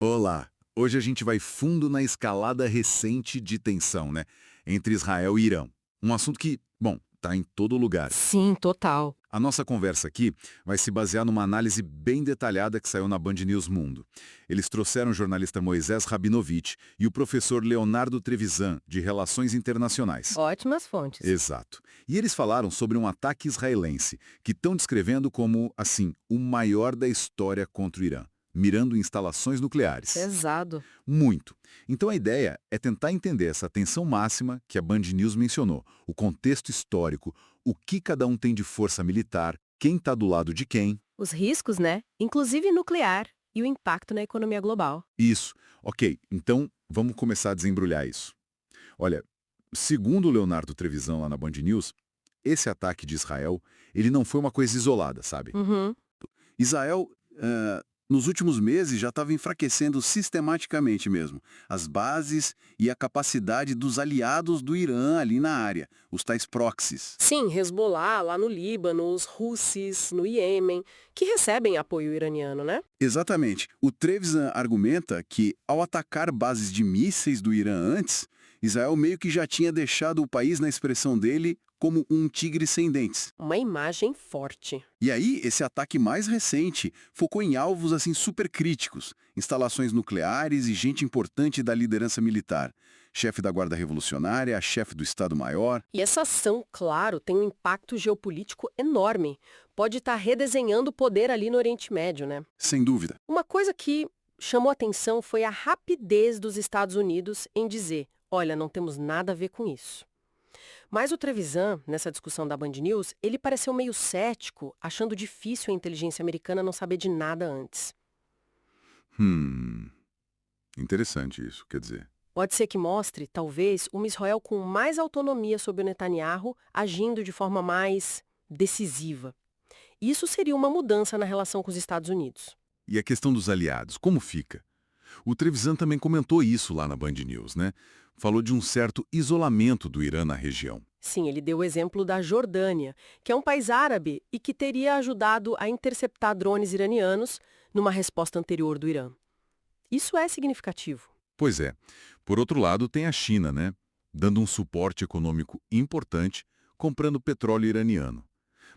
Olá! Hoje a gente vai fundo na escalada recente de tensão, né? Entre Israel e Irã. Um assunto que, bom, tá em todo lugar. Sim, total. A nossa conversa aqui vai se basear numa análise bem detalhada que saiu na Band News Mundo. Eles trouxeram o jornalista Moisés Rabinovich e o professor Leonardo Trevisan, de Relações Internacionais. Ótimas fontes. Exato. E eles falaram sobre um ataque israelense, que estão descrevendo como, assim, o maior da história contra o Irã, mirando instalações nucleares. Pesado. Muito. Então a ideia é tentar entender essa tensão máxima que a Band News mencionou, o contexto histórico, o que cada um tem de força militar, quem está do lado de quem. Os riscos, né? Inclusive nuclear e o impacto na economia global. Isso. Ok, então vamos começar a desembrulhar isso. Olha, segundo o Leonardo Trevisan lá na Band News, esse ataque de Israel, ele não foi uma coisa isolada, sabe? Uhum. Israel, nos últimos meses, já estava enfraquecendo sistematicamente mesmo as bases e a capacidade dos aliados do Irã ali na área, os tais proxies. Sim, Hezbollah lá no Líbano, os Houthis no Iêmen, que recebem apoio iraniano, né? Exatamente. O Trevisan argumenta que, ao atacar bases de mísseis do Irã antes, Israel meio que já tinha deixado o país, na expressão dele, como um tigre sem dentes. Uma imagem forte. E aí, esse ataque mais recente focou em alvos assim super críticos, instalações nucleares e gente importante da liderança militar. Chefe da Guarda Revolucionária, chefe do Estado-Maior. E essa ação, claro, tem um impacto geopolítico enorme. Pode estar redesenhando o poder ali no Oriente Médio, né? Sem dúvida. Uma coisa que chamou atenção foi a rapidez dos Estados Unidos em dizer: olha, não temos nada a ver com isso. Mas o Trevisan, nessa discussão da Band News, ele pareceu meio cético, achando difícil a inteligência americana não saber de nada antes. Interessante isso, quer dizer. Pode ser que mostre, talvez, uma Israel com mais autonomia sobre o Netanyahu, agindo de forma mais decisiva. Isso seria uma mudança na relação com os Estados Unidos. E a questão dos aliados, como fica? O Trevisan também comentou isso lá na Band News, né? Falou de um certo isolamento do Irã na região. Sim, ele deu o exemplo da Jordânia, que é um país árabe e que teria ajudado a interceptar drones iranianos numa resposta anterior do Irã. Isso é significativo. Pois é. Por outro lado, tem a China, né? Dando um suporte econômico importante, comprando petróleo iraniano.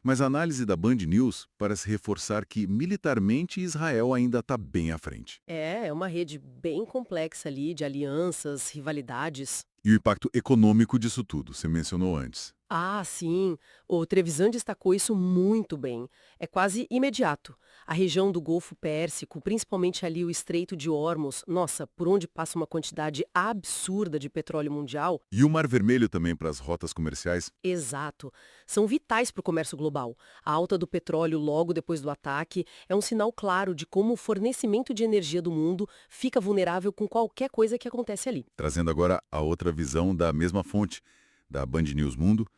Mas a análise da Band News parece reforçar que, militarmente, Israel ainda está bem à frente. É uma rede bem complexa ali de alianças, rivalidades. E o impacto econômico disso tudo, você mencionou antes. Ah, sim. O Trevisan destacou isso muito bem. É quase imediato. A região do Golfo Pérsico, principalmente ali o Estreito de Hormuz, nossa, por onde passa uma quantidade absurda de petróleo mundial. E o Mar Vermelho também para as rotas comerciais? Exato. São vitais para o comércio global. A alta do petróleo logo depois do ataque é um sinal claro de como o fornecimento de energia do mundo fica vulnerável com qualquer coisa que acontece ali. Trazendo agora a outra visão da mesma fonte, da Band News Mundo,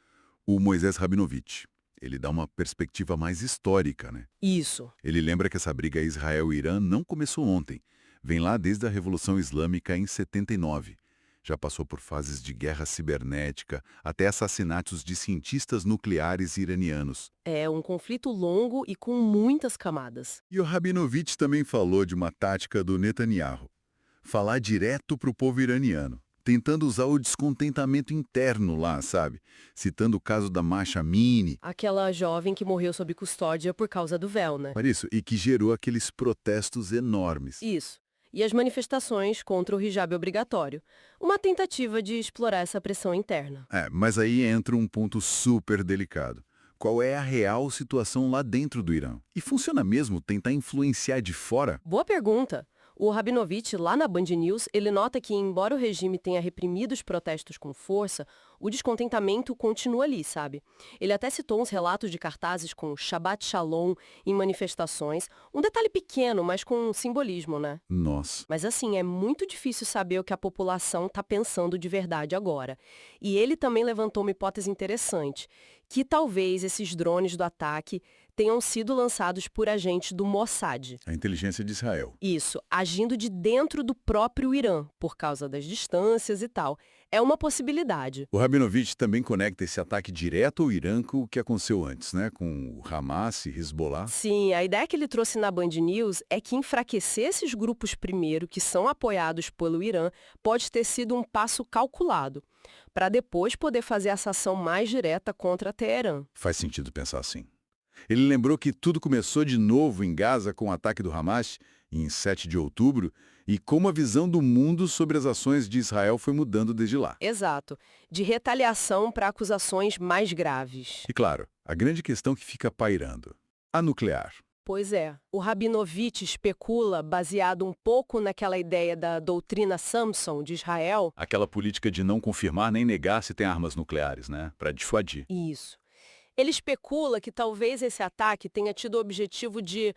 o Moisés Rabinovich. Ele dá uma perspectiva mais histórica, né? Isso. Ele lembra que essa briga Israel e Irã não começou ontem. Vem lá desde a Revolução Islâmica em 79. Já passou por fases de guerra cibernética, até assassinatos de cientistas nucleares iranianos. É um conflito longo e com muitas camadas. E o Rabinovich também falou de uma tática do Netanyahu. Falar direto para o povo iraniano, tentando usar o descontentamento interno lá, sabe? Citando o caso da Masha Amini. Aquela jovem que morreu sob custódia por causa do véu, né? Para isso, e que gerou aqueles protestos enormes. Isso. E as manifestações contra o hijab obrigatório. Uma tentativa de explorar essa pressão interna. Mas aí entra um ponto super delicado. Qual é a real situação lá dentro do Irã? E funciona mesmo tentar influenciar de fora? Boa pergunta. O Rabinovich, lá na Band News, ele nota que, embora o regime tenha reprimido os protestos com força, o descontentamento continua ali, sabe? Ele até citou uns relatos de cartazes com Shabbat Shalom em manifestações, um detalhe pequeno, mas com simbolismo, né? Nossa. Mas assim, é muito difícil saber o que a população está pensando de verdade agora. E ele também levantou uma hipótese interessante, que talvez esses drones do ataque tenham sido lançados por agentes do Mossad. A inteligência de Israel. Isso, agindo de dentro do próprio Irã, por causa das distâncias e tal. É uma possibilidade. O Rabinovich também conecta esse ataque direto ao Irã com o que aconteceu antes, né? Com o Hamas e Hezbollah. Sim, a ideia que ele trouxe na Band News é que enfraquecer esses grupos primeiro, que são apoiados pelo Irã, pode ter sido um passo calculado, para depois poder fazer essa ação mais direta contra Teherã. Faz sentido pensar assim. Ele lembrou que tudo começou de novo em Gaza com o ataque do Hamas em 7 de outubro e como a visão do mundo sobre as ações de Israel foi mudando desde lá. Exato, de retaliação para acusações mais graves. E claro, a grande questão que fica pairando, a nuclear. Pois é, o Rabinovich especula, baseado um pouco naquela ideia da doutrina Samson de Israel. Aquela política de não confirmar nem negar se tem armas nucleares, né? Para dissuadir. Isso. Ele especula que talvez esse ataque tenha tido o objetivo de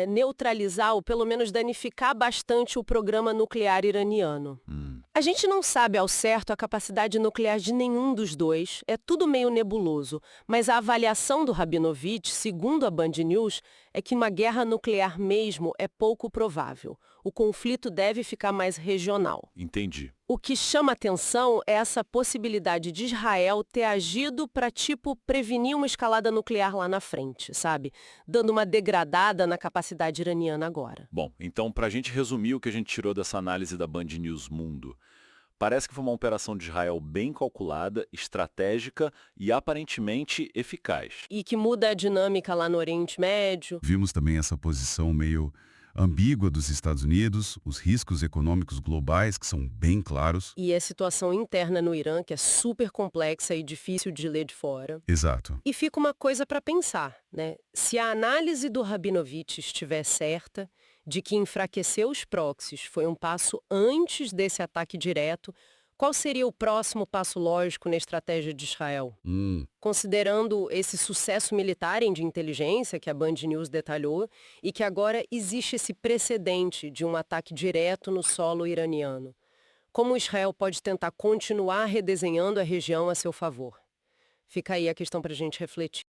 neutralizar ou pelo menos danificar bastante o programa nuclear iraniano. A gente não sabe ao certo a capacidade nuclear de nenhum dos dois, é tudo meio nebuloso, mas a avaliação do Rabinovich, segundo a Band News, é que uma guerra nuclear mesmo é pouco provável. O conflito deve ficar mais regional. Entendi. O que chama atenção é essa possibilidade de Israel ter agido para, prevenir uma escalada nuclear lá na frente, sabe? Dando uma degradada na capacidade iraniana agora. Bom, então, para a gente resumir o que a gente tirou dessa análise da Band News Mundo, parece que foi uma operação de Israel bem calculada, estratégica e aparentemente eficaz. E que muda a dinâmica lá no Oriente Médio. Vimos também essa posição meio ambígua dos Estados Unidos, os riscos econômicos globais, que são bem claros. E a situação interna no Irã, que é super complexa e difícil de ler de fora. Exato. E fica uma coisa para pensar, né? Se a análise do Rabinovich estiver certa, de que enfraquecer os proxies foi um passo antes desse ataque direto, qual seria o próximo passo lógico na estratégia de Israel? Considerando esse sucesso militar de inteligência que a Band News detalhou e que agora existe esse precedente de um ataque direto no solo iraniano. Como Israel pode tentar continuar redesenhando a região a seu favor? Fica aí a questão para a gente refletir.